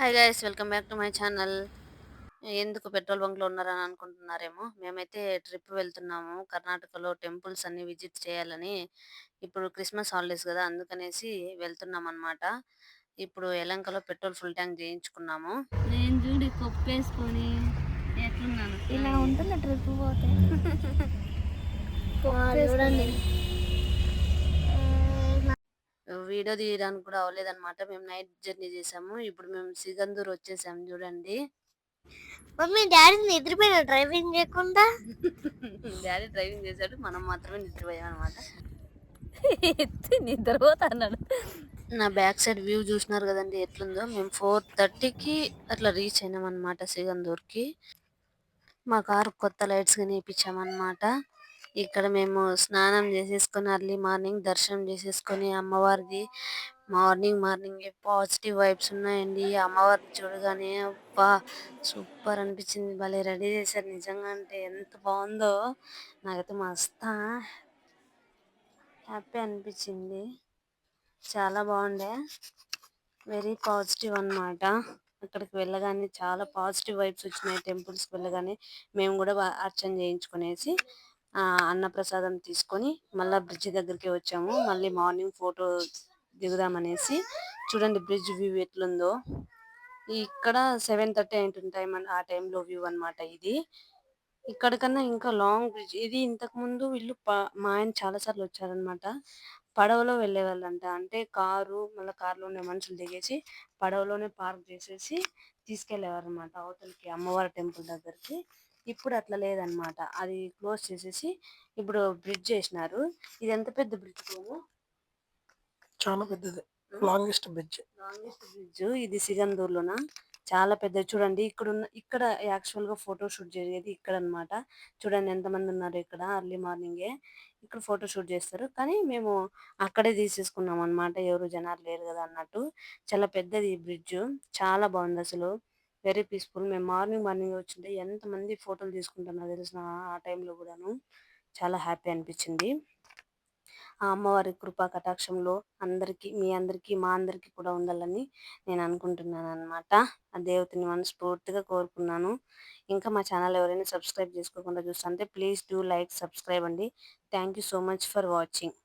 Hi guys, welcome back to my channel. ఎందుకు petrol బంక్లో ఉన్నారని అనుకుంటున్నారేమో. మేమైతే ట్రిప్ వెళ్తున్నాము కర్ణాటకలో, టెంపుల్స్ అన్ని విజిట్ చేయాలని. ఇప్పుడు క్రిస్మస్ హాలిడేస్ కదా, అందుకనేసి వెళ్తున్నాం అన్నమాట. ఇప్పుడు యలంకలో పెట్రోల్ ఫుల్ ట్యాంక్ చేయించుకున్నాము. నేను చూడు కొప్పేసుకొని ఎట్లున్నాను, ఇలా ఉంటుంది ట్రిప్ పోతే. చూడండి. వీడియో తీయడానికి కూడా అవ్వలేదన్నమాట. మేము నైట్ జర్నీ చేసాము. ఇప్పుడు మేము సిగందూర్ వచ్చేసాము చూడండి. మమ్మీ డాడీ నిద్రపోయిన డ్రైవింగ్ చేయకుండా. డాడీ డ్రైవింగ్ చేశాడు, మనం మాత్రమే నిద్రపోయాం అనమాట. నిద్రపోతా అన్నాడు. నా బ్యాక్ సైడ్ వ్యూ చూసినారు కదండి ఎట్లుందో. మేము 4:30కి అట్లా రీచ్ అయినాం అనమాట సిగందూర్కి. మా కారు కొత్త లైట్స్ గా వేయించామన్నమాట. ఇక్కడ మేము స్నానం చేసేసుకొని అర్లీ మార్నింగ్ దర్శనం చేసేసుకొని అమ్మవారిది మార్నింగ్ పాజిటివ్ వైబ్స్ ఉన్నాయండి. అమ్మవారిని చూడగానే అబ్బా సూపర్ అనిపించింది. భలే రెడీ చేశారు నిజంగా, అంటే ఎంత బాగుందో. నాకైతే మస్తు హ్యాపీ అనిపించింది. చాలా బాగుండే, వెరీ పాజిటివ్ అన్నమాట. అక్కడికి వెళ్ళగానే చాలా పాజిటివ్ వైబ్స్ వచ్చినాయి. టెంపుల్స్కి వెళ్ళగానే మేము కూడా అర్చన చేయించుకునేసి అన్నప్రసాదం తీసుకొని మళ్ళీ బ్రిడ్జ్ దగ్గరికి వచ్చాము. మళ్ళీ మార్నింగ్ ఫోటో దిగుదామనేసి. చూడండి బ్రిడ్జ్ వ్యూ ఎట్లుందో. ఇక్కడ 7:30 అయింటుంది టైం, ఆ టైంలో వ్యూ అన్నమాట ఇది. ఇక్కడ కన్నా ఇంకా లాంగ్ బ్రిడ్జ్ ఇది. ఇంతకు ముందు వీళ్ళు మా ఆయన చాలా సార్లు వచ్చారనమాట. పడవలో వెళ్ళేవాళ్ళంట. అంటే కారు మళ్ళీ కారులో ఉండే మనుషులు దిగేసి పడవలోనే పార్క్ చేసేసి తీసుకెళ్లేవారు అనమాట అవతలకి, అమ్మవారి టెంపుల్ దగ్గరికి. ఇప్పుడు అట్లా లేదనమాట, అది క్లోజ్ చేసేసి ఇప్పుడు బ్రిడ్జ్ చేసినారు. ఇది ఎంత పెద్ద బ్రిడ్జ్ పోను, చాలా పెద్దది, లాంగెస్ట్ బ్రిడ్జ్. ఇది సిగందూర్లోన చాలా పెద్ద. చూడండి ఇక్కడ యాక్చువల్ గా ఫోటో షూట్ జరిగేది ఇక్కడ అన్నమాట. చూడండి ఎంతమంది ఉన్నారు ఇక్కడ. అర్లీ మార్నింగే ఇక్కడ ఫోటో షూట్ చేస్తారు, కానీ మేము అక్కడే తీసేసుకున్నాం అన్నమాట. ఎవరు జనాలు లేరు కదా అన్నట్టు. చాలా పెద్దది ఈ బ్రిడ్జ్, చాలా బాగుంది అసలు. Very peaceful. మేము మార్నింగ్ వచ్చింటే ఎంతమంది ఫోటోలు తీసుకుంటున్నారు తెలిసిన ఆ టైంలో కూడాను. చాలా హ్యాపీ అనిపించింది. ఆ అమ్మవారి కృపా కటాక్షంలో మీ అందరికీ మా అందరికీ కూడా ఉండాలని నేను అనుకుంటున్నాను అన్నమాట. ఆ దేవతని మనస్ఫూర్తిగా కోరుకున్నాను. ఇంకా మా ఛానల్ ఎవరైనా సబ్స్క్రైబ్ చేసుకోకుండా చూస్తుంటే ప్లీజ్ డూ లైక్, సబ్స్క్రైబ్ అండి. Thank you so much for watching.